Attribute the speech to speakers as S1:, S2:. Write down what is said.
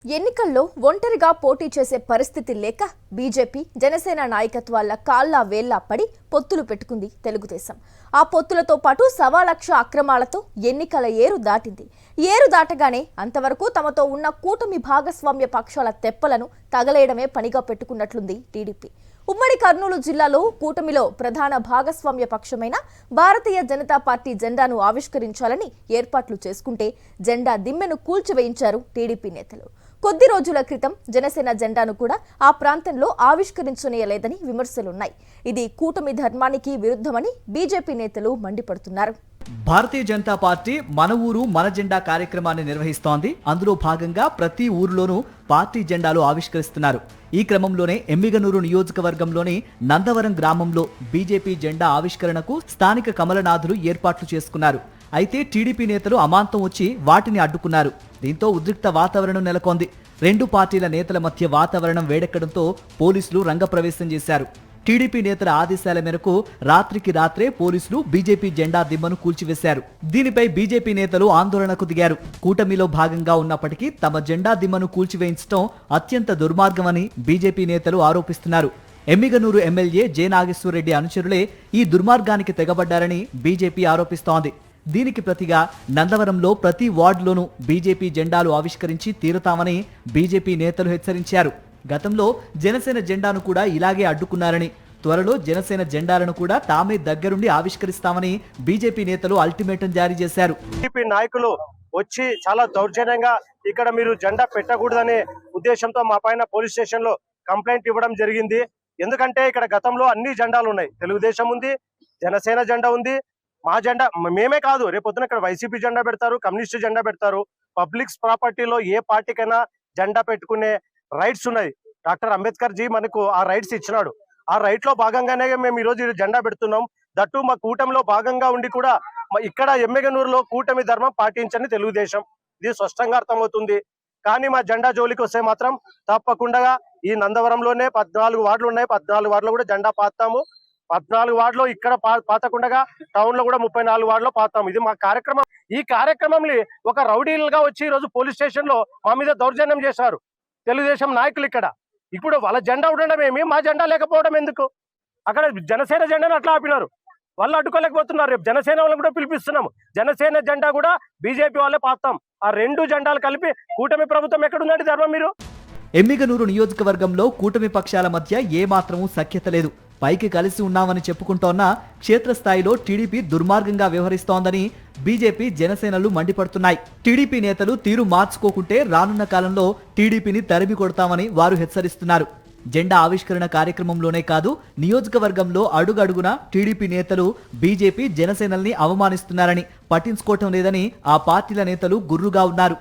S1: ఎన్నికల్లో ఒంటరిగా పోటీ చేసే పరిస్థితి లేక బీజేపీ జనసేన నాయకత్వాల కాళ్ల వేళ్ల పడి పొత్తులు పెట్టుకుంది తెలుగుదేశం. ఆ పొత్తులతో పాటు 1,00,000 అక్రమాలతో ఎన్నికల ఏరు దాటింది. ఏరు దాటగానే అంతవరకు తమతో ఉన్న కూటమి భాగస్వామ్య పక్షాల తెప్పలను తగలేయడమే పనిగా పెట్టుకున్నట్లుంది టీడీపీ. ఉమ్మడి కర్నూలు జిల్లాలో కూటమిలో ప్రధాన భాగస్వామ్య పక్షమైన భారతీయ జనతా పార్టీ జెండాను ఆవిష్కరించాలని ఏర్పాట్లు చేసుకుంటే జెండా దిమ్మెను కూల్చివేయించారు టీడీపీ నేతలు. కొద్ది రోజుల క్రితం జనసేన జెండాను కూడా ఆ ప్రాంతంలో ఆవిష్కరించనీయలేదని విమర్శలున్నాయి. ఇది కూటమి ధర్మానికి విరుద్ధమని బీజేపీ నేతలు మండిపడుతున్నారు.
S2: భారతీయ జనతా పార్టీ మన ఊరు మన జెండా కార్యక్రమాన్ని నిర్వహిస్తోంది. అందులో భాగంగా ప్రతి ఊరిలోనూ పార్టీ జెండాలు ఆవిష్కరిస్తున్నారు. ఈ క్రమంలోనే ఎమ్మిగనూరు నియోజకవర్గంలోని నందవరం గ్రామంలో బీజేపీ జెండా ఆవిష్కరణకు స్థానిక కమలనాథులు ఏర్పాట్లు చేసుకున్నారు. అయితే టీడీపీ నేతలు అమాంతం వచ్చి వాటిని అడ్డుకున్నారు. దీంతో ఉద్రిక్త వాతావరణం నెలకొంది. రెండు పార్టీల నేతల మధ్య వాతావరణం వేడెక్కడంతో పోలీసులు రంగప్రవేశం చేశారు. టీడీపీ నేతల ఆదేశాల మేరకు రాత్రికి రాత్రే పోలీసులు బీజేపీ జెండా దిమ్మను కూల్చివేశారు. దీనిపై బీజేపీ నేతలు ఆందోళనకు దిగారు. కూటమిలో భాగంగా ఉన్నప్పటికీ తమ జెండా దిమ్మను కూల్చివేయించడం అత్యంత దుర్మార్గమని బీజేపీ నేతలు ఆరోపిస్తున్నారు. ఎమ్మిగనూరు ఎమ్మెల్యే జె నాగేశ్వరరెడ్డి అనుచరులే ఈ దుర్మార్గానికి తెగబడ్డారని బీజేపీ ఆరోపిస్తోంది. దీనికి ప్రతిగా నందవరంలో ప్రతి వార్డులోనూ బీజేపీ జెండాలు ఆవిష్కరించి తీరుతామని బీజేపీ నేతలు హెచ్చరించారు. గతంలో జనసేన జెండాను కూడా ఇలాగే అడ్డుకున్నారని, త్వరలో జనసేన జెండాలను కూడా తామే దగ్గరుండి ఆవిష్కరిస్తామని బీజేపీ నేతలు అల్టిమేటం జారీ చేశారు.
S3: బీజేపీ నాయకులు వచ్చి చాలా దౌర్జన్యంగా ఇక్కడ మీరు జెండా పెట్టకూడదనే ఉద్దేశంతో మా పైన పోలీస్ స్టేషన్ లో కంప్లైంట్ ఇవ్వడం జరిగింది. ఎందుకంటే ఇక్కడ గతంలో అన్ని జెండాలు ఉన్నాయి. తెలుగుదేశం ఉంది, జనసేన జెండా ఉంది, మా జెండా మేమే కాదు, రేపొద్దున ఇక్కడ వైసీపీ జెండా పెడతారు, కమ్యూనిస్ట్ జెండా పెడతారు. పబ్లిక్ ప్రాపర్టీలో ఏ పార్టీకైనా జెండా పెట్టుకునే రైట్స్ ఉన్నాయి. డాక్టర్ అంబేద్కర్ జీ మనకు ఆ రైట్స్ ఇచ్చినాడు. ఆ రైట్ లో భాగంగానే మేము ఈ రోజు జెండా పెడుతున్నాం. దట్టు మా కూటమిలో భాగంగా ఉండి కూడా ఇక్కడ ఎమ్మిగనూరులో కూటమి ధర్మం పాటించని తెలుగుదేశం, ఇది స్పష్టంగా అర్థమవుతుంది. కానీ మా జెండా జోలికి వస్తే మాత్రం తప్పకుండా ఈ నందవరంలోనే 14 వార్డులు ఉన్నాయి. 14 వార్డులో కూడా జెండా పాతాము. 14 వార్డులో ఇక్కడ పాతకుండగా టౌన్ లో కూడా 34 వార్డులో పాతాము. ఇది మా కార్యక్రమం. ఈ కార్యక్రమంలో ఒక రౌడీలుగా వచ్చి ఈ రోజు పోలీస్ స్టేషన్ లో మా మీద దౌర్జన్యం చేశారు తెలుగుదేశం నాయకులు. ఇక్కడ ఇప్పుడు వాళ్ళ జెండా ఉండడం ఏమి, మా జెండా లేకపోవడం ఎందుకు? అక్కడ జనసేన జెండాను అట్లా ఆపినారు, వాళ్ళు అడ్డుకోలేకపోతున్నారు. రేపు జనసేన వాళ్ళని కూడా పిలిపిస్తున్నాము. జనసేన జెండా కూడా బీజేపీ వాళ్ళే పాతాం. ఆ రెండు జెండాలు కలిపి కూటమి ప్రభుత్వం ఎక్కడుందండి ధర్మం? మీరు
S2: ఎమ్మిగనూరు నియోజకవర్గంలో కూటమి పక్షాల మధ్య ఏమాత్రమూ సఖ్యత లేదు. పైకి కలిసి ఉన్నామని చెప్పుకుంటోన్న క్షేత్రస్థాయిలో టీడీపీ దుర్మార్గంగా వ్యవహరిస్తోందని బీజేపీ జనసేనలు మండిపడుతున్నాయి. టీడీపీ నేతలు తీరు మార్చుకోకుంటే రానున్న కాలంలో టీడీపీని తరిమి కొడతామని వారు హెచ్చరిస్తున్నారు. జెండా ఆవిష్కరణ కార్యక్రమంలోనే కాదు, నియోజకవర్గంలో అడుగడుగునా టీడీపీ నేతలు బీజేపీ జనసేనల్ని అవమానిస్తున్నారని పట్టించుకోవటం లేదని ఆ పార్టీల నేతలు గుర్రుగా ఉన్నారు.